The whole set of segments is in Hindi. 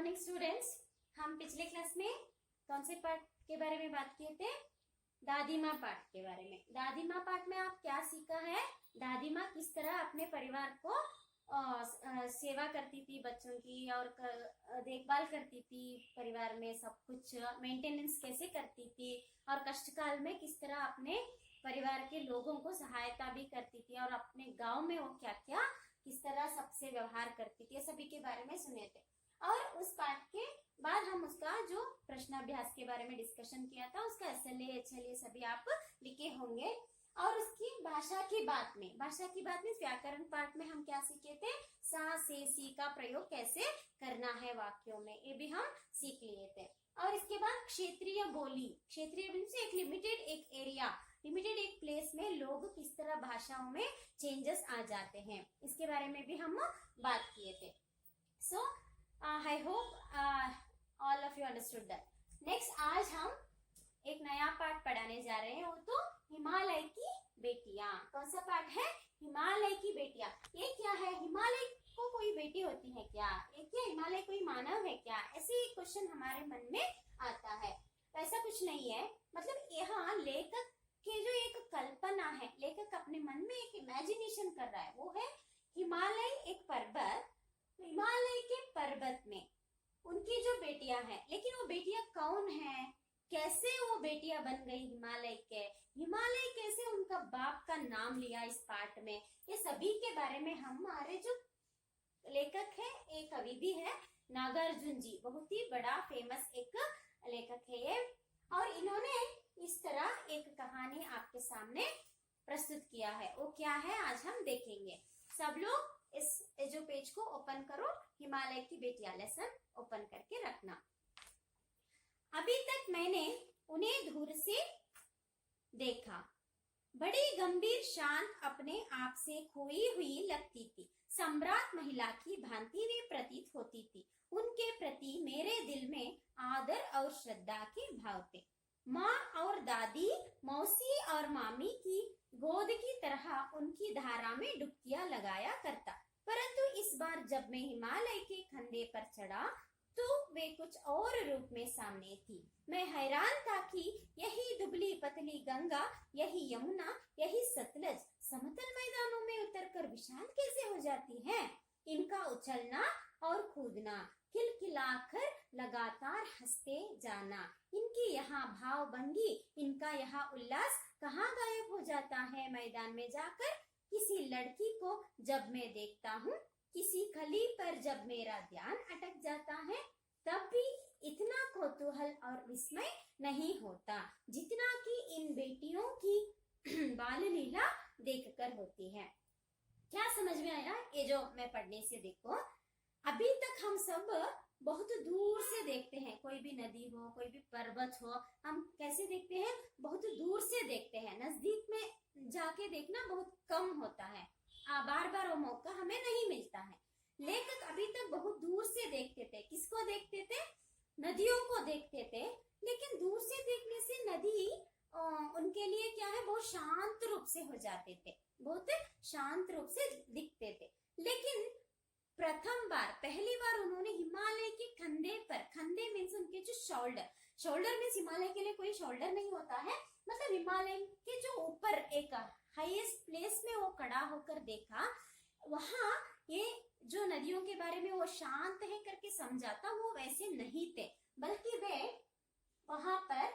Morning students. हम पिछले क्लास में कौन से पार्ट के बारे में बात किए थे? दादी माँ पार्ट के बारे में। दादी माँ पार्ट में आप क्या सीखा है? दादी माँ किस तरह अपने परिवार को सेवा करती थी, बच्चों की, और देखभाल करती थी, परिवार में सब कुछ मेंटेनेंस कैसे करती थी, और कष्टकाल में किस तरह अपने परिवार के लोगों को सहायता भी करती थी, और अपने गांव में वो क्या क्या किस तरह सबसे व्यवहार करती थी, सभी के बारे में सुने थे। और उस पाठ के बाद हम उसका जो प्रश्नाभ्यास के बारे में डिस्कशन किया था, उसका एसएलए एचएलए सभी आप लिखे होंगे। और उसकी भाषा की बात में व्याकरण पाठ में हम क्या सीखे थे? सा से सी का प्रयोग कैसे करना है वाक्यों में, ये भी हम सीख लिए थे। और इसके बाद क्षेत्रीय बोली से एक लिमिटेड एरिया, लिमिटेड एक प्लेस में लोग किस तरह भाषाओं में चेंजेस आ जाते हैं, इसके बारे में भी हम बात किए थे। So I hope all of you understood that. Next आज हम एक नया पाठ पढ़ाने जा रहे हैं, वो तो हिमालय की बेटियां। कौन सा पाठ है? हिमालय की बेटियां। ये क्या है? हिमालय को कोई बेटी होती है क्या? ये क्या हिमालय कोई मानव है क्या? ऐसे ही क्वेश्चन हमारे मन में आता है। ऐसा कुछ नहीं है, मतलब यहाँ लेखक के जो एक कल्पना है, लेखक अपने मन में एक इमेजिनेशन कर रहा है, वो है हिमालय एक पर्वत, हिमालय के पर्वत में उनकी जो बेटियां हैं। लेकिन वो बेटियां कौन है, कैसे वो बेटियां बन गई हिमालय के, हिमालय कैसे उनका बाप का नाम लिया इस पाठ में, ये सभी के बारे में हमारे जो लेखक है, एक कवि भी है नागार्जुन जी, बहुत ही बड़ा फेमस एक लेखक है ये। और इन्होंने इस तरह एक कहानी आपके सामने प्रस्तुत किया है। वो क्या है आज हम देखेंगे। सब लोग इस जो पेज को ओपन करो, हिमालय की बेटियां लेसन ओपन करके रखना। अभी तक मैंने उन्हें दूर से देखा, बड़ी गंभीर शांत, अपने आप से खोई हुई लगती थी, सम्राट महिला की भांति वे प्रतीत होती थी। उनके प्रति मेरे दिल में आदर और श्रद्धा के भाव थे। माँ और दादी, मौसी और मामी की गोद की तरह उनकी धारा में डुबकियां लगाया करता। परंतु इस बार जब मैं हिमालय के कंधे पर चढ़ा तो वे कुछ और रूप में सामने थी। मैं हैरान था कि यही दुबली पतली गंगा, यही यमुना, यही सतलज समतल मैदानों में उतरकर विशाल कैसे हो जाती हैं। इनका उछलना और कूदना, खिलखिलाकर लगातार हंसते जाना, इनकी यहाँ भाव भंगी, इनका यहाँ उल्लास कहाँ गायब हो जाता है मैदान में जाकर। किसी लड़की को जब मैं देखता हूँ, किसी खली पर जब मेरा ध्यान अटक जाता है, तब भी इतना कौतूहल और विस्मय नहीं होता जितना कि इन बेटियों की बाल लीला देखकर होती है। क्या समझ में आया ये जो मैं पढ़ने से? देखो, अभी तक हम सब बहुत दूर से देखते हैं, कोई भी नदी हो, कोई भी पर्वत हो, हम कैसे देखते हैं? बहुत दूर से देखते हैं। नजदीक में जाके देखना बहुत कम होता है, बार बार वो मौका हमें नहीं मिलता है। लेखक अभी तक बहुत दूर से देखते थे। किसको देखते थे? नदियों को देखते थे। लेकिन दूर से देखने से नदी उनके लिए क्या है, बहुत शांत रूप से हो जाते थे, बहुत शांत रूप से दिखते थे। लेकिन पहली बार उन्होंने हिमालय के कंधे पर, कंधे मीन्स उनके जो शोल्डर मीन्स हिमालय के लिए कोई शोल्डर नहीं होता है, मतलब हिमालय के जो ऊपर एक हाईएस्ट प्लेस में वो खड़ा होकर देखा। वहां ये जो नदियों के बारे में वो शांत है करके समझाता, वो वैसे नहीं थे, बल्कि वे वहां पर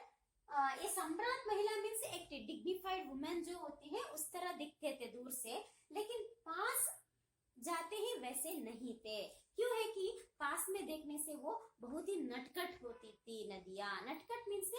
ये सम्राट महिला मीन्स एक डिग्निफाइड वुमेन जो होती है उस तरह दिखते थे दूर से। लेकिन पास जाते ही वैसे नहीं थे। क्यों है कि पास में देखने से वो बहुत ही नटखट होती थी नदियां। नटखट मीन्स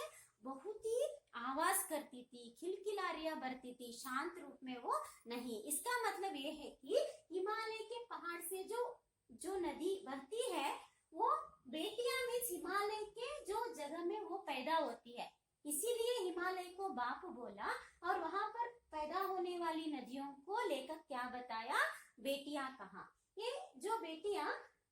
बहुत ही आवाज करती थी, खिलखिलारियां बरती थी, शांत रूप में वो नहीं। इसका मतलब ये है कि हिमालय के पहाड़ से जो नदी बहती है, वो बेटियां मीन्स हिमालय के जो जगह में वो पैदा होती है, इसीलिए हिमालय को बाप बोला। और वहां पर पैदा होने वाली नदियों को लेकर क्या बताया? बेटियां कहा। ये जो बेटियां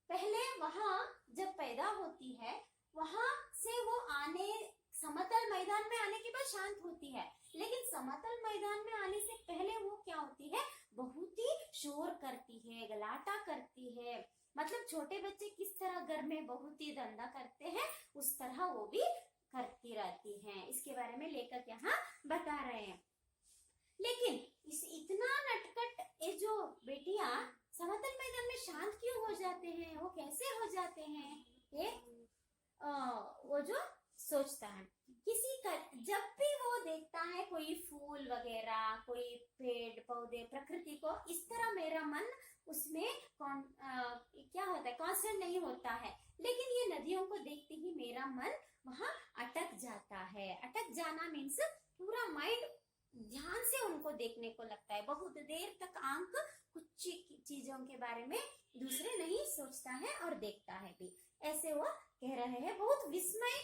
पहले वहां जब पैदा होती है, वहां से वो आने समतल मैदान में आने के बाद शांत होती है, लेकिन समतल मैदान में आने से पहले वो क्या होती है? बहुत ही शोर करती है, गलाटा करती है। मतलब छोटे बच्चे किस तरह घर में बहुत ही धंधा करते हैं, उस तरह वो भी करती रहती हैं। इसके बारे में लेखक यहाँ बता रहे हैं। लेकिन इस इतना नटखट ये जो बेटियां समतल मैदान में शांत क्यों हो जाते हैं, वो कैसे हो जाते हैं, ये वो जो सोचता है। किसी का जब भी वो देखता है कोई फूल वगैरह, कोई पेड़ पौधे, प्रकृति को, इस तरह मेरा मन उसमें क्या होता है, कॉन्सेंट्रेट नहीं होता है। लेकिन ये नदियों को देखते ही मेरा मन वहां अटक जाता है। अटक जाना मीन्स पूरा माइंड ध्यान से उनको देखने को लगता है। बहुत देर तक आंख कुछ चीजों के बारे में दूसरे नहीं सोचता है और देखता है भी। ऐसे वो कह रहे हैं। बहुत विस्मय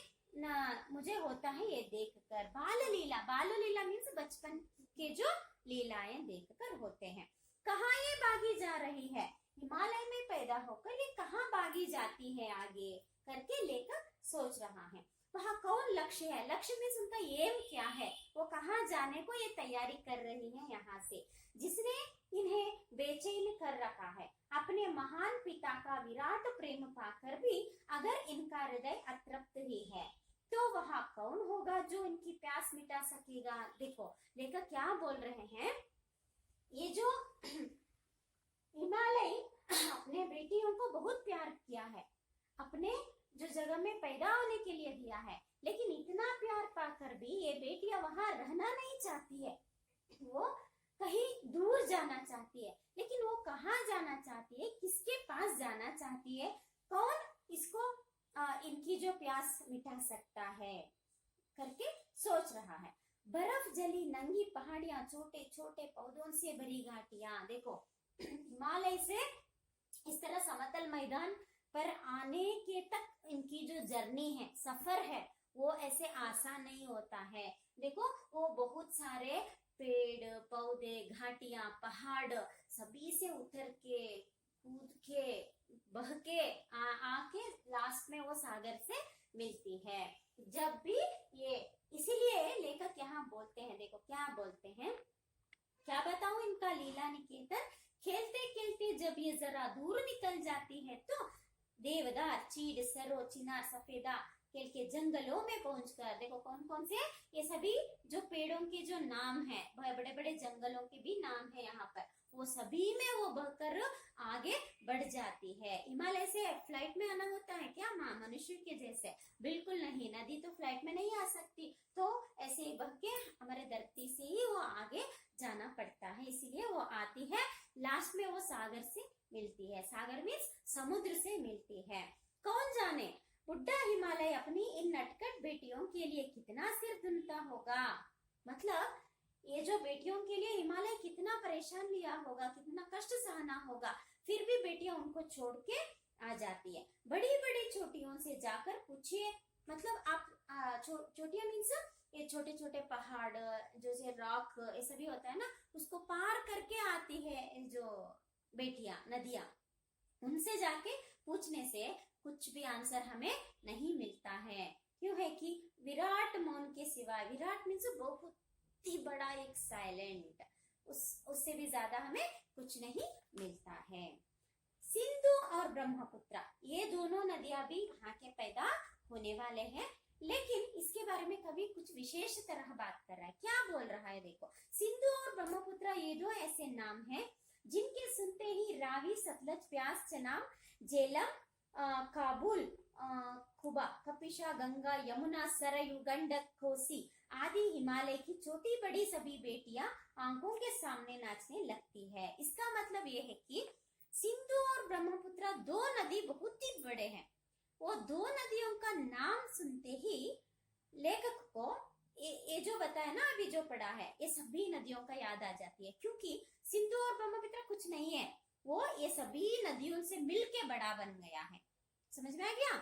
मुझे होता है ये देखकर। बाल लीला मीन्स बचपन के जो लीलाएं देखकर होते हैं। कहाँ ये भागी जा रही है, हिमालय में पैदा होकर ये कहाँ भागी जाती है आगे करके लेकर सोच रहा है। वहाँ कौन लक्ष्य है, लक्ष्य मीन्स उनका एम क्या है, वो कहाँ जाने को ये तैयारी कर रही है यहाँ से, जिसने इन्हें बेचैन कर रखा है। अपने महान पिता का विराट प्रेम पाकर भी अगर इनका हृदय अतृप्त ही है तो वहाँ कौन होगा जो इनकी प्यास मिटा सकेगा। देखो लेखक क्या बोल रहे हैं, ये जो हिमालय अपने बेटियों को बहुत प्यार किया है, अपने जो जगह में पैदा होने के लिए दिया है, लेकिन इतना प्यार पाकर भी ये बेटियां वहां रहना नहीं चाहती है। वो कहीं दूर जाना चाहती है। लेकिन वो कहाँ जाना चाहती है, किसके पास जाना चाहती है, कौन इसको इनकी जो प्यास मिटा सकता है करके सोच रहा है। बर्फ जली नंगी पहाड़ियां, छोटे छोटे पौधों से भरी घाटियां। देखो हिमालय से इस तरह समतल मैदान पर आने के तक इनकी जो जर्नी है, सफर है, वो ऐसे आसान नहीं होता है। देखो वो बहुत सारे पेड़ पौधे, घाटियां, पहाड़, सभी से उतर के, कूद के, बह के आके लास्ट में वो सागर से मिलती है। जब भी ये, इसीलिए लेखक यहाँ बोलते हैं, देखो क्या बोलते हैं, क्या बताऊं इनका लीला निकेतन। खेलते खेलते जब ये जरा दूर निकल जाती है तो देवदार, चीड़, सरो, चिनार, सफेदा के जंगलों में पहुंचकर, देखो कौन कौन से, ये सभी जो पेड़ों के जो नाम है, बड़े बड़े जंगलों के भी नाम है यहाँ पर, वो सभी में वो बहकर आगे बढ़ जाती है। हिमालय से फ्लाइट में आना होता है क्या मनुष्य के जैसे? बिल्कुल नहीं, नदी तो फ्लाइट में नहीं आ सकती, तो ऐसे ही बह के हमारे धरती से ही वो आगे जाना पड़ता है। इसीलिए वो आती है, लास्ट में वो सागर से मिलती है। सागर मीन्स समुद्र से मिलती है। कौन जाने बुढ़ा हिमालय अपनी इन नटखट बेटियों के लिए कितना सिर धुनता होगा। मतलब ये जो बेटियों के लिए हिमालय कितना परेशान लिया होगा, कितना कष्ट सहना होगा, फिर भी बेटियां उनको छोड़ के आ जाती है। बड़ी बड़ी चोटियों से जाकर पूछिए, मतलब आप चोटियां मीन्स ये छोटे छोटे पहाड़, जैसे रॉक, ये सभी होता है ना, उसको पार करके आती है जो बेटियां, नदियां, उनसे जाके पूछने से कुछ भी आंसर हमें नहीं मिलता है। क्यों है कि विराट मौन के सिवाय, विराट मीन्स बहुत ही बड़ा एक साइलेंट, उससे भी ज्यादा हमें कुछ नहीं मिलता है। सिंधु और ब्रह्मपुत्र ये दोनों नदियां भी यहाँ के पैदा होने वाले हैं, लेकिन इसके बारे में कभी कुछ विशेष तरह बात कर रहा है। क्या बोल रहा है देखो, सिंधु और ब्रह्मपुत्र ये दो ऐसे नाम हैं जिनके सुनते ही रावी, सतलज, ब्यास, चनाब, झेलम, काबुल, खुबा, कपिशा, गंगा, यमुना, सरयू, गंडक, कोसी आदि हिमालय की छोटी बड़ी सभी बेटियां आंखों के सामने नाचने लगती है। इसका मतलब ये है कि सिंधु और ब्रह्मपुत्र दो नदी बहुत ही बड़े हैं। वो दो नदियों का नाम सुनते ही लेखक को ये जो बताया ना, अभी जो पढ़ा है, ये सभी नदियों का याद आ जाती है। क्योंकि सिंधु और ब्रह्मपुत्र कुछ नहीं है, वो ये सभी नदियों से मिलके बड़ा बन गया है। समझ में आ गया?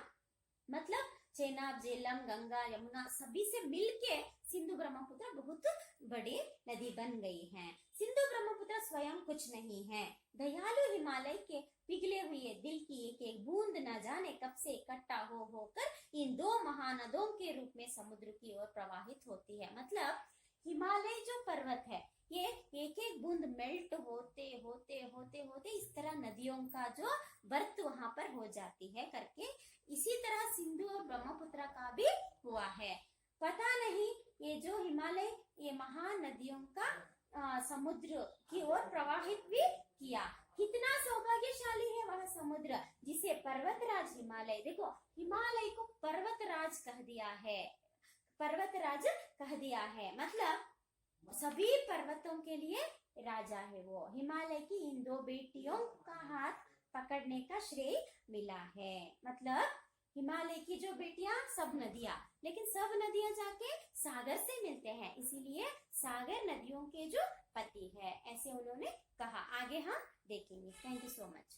मतलब चेनाब, झेलम, गंगा, यमुना सभी से मिलके सिंधु ब्रह्मपुत्र बहुत बड़ी नदी बन गई है। सिंधु ब्रह्मपुत्र स्वयं कुछ नहीं है, दयालु हिमालय के पिघले हुए दिल की एक एक बूंद न जाने कब से इकट्ठा होकर इन दो महानदों के रूप में समुद्र की ओर प्रवाहित होती है। मतलब हिमालय जो पर्वत है ये एक एक बूंद मेल्ट होते होते होते होते इस तरह नदियों का जो बर्थ वहां पर हो जाती है करके, इसी तरह सिंधु और ब्रह्मपुत्र का भी हुआ है। पता नहीं ये जो हिमालय ये महानदियों का समुद्र की ओर प्रवाहित भी किया। कितना सौभाग्यशाली है वह समुद्र जिसे पर्वतराज हिमालय, देखो हिमालय को पर्वतराज कह दिया है, पर्वतराज कह दिया है, मतलब सभी पर्वतों के लिए राजा है वो। हिमालय की इन दो बेटियों का हाथ पकड़ने का श्रेय मिला है, मतलब हिमालय की जो बेटियां सब नदियां, लेकिन सब नदियां जाके सागर से मिलते हैं, इसीलिए सागर नदियों के जो पति है, ऐसे उन्होंने कहा। आगे हम देखेंगे। Thank you so much.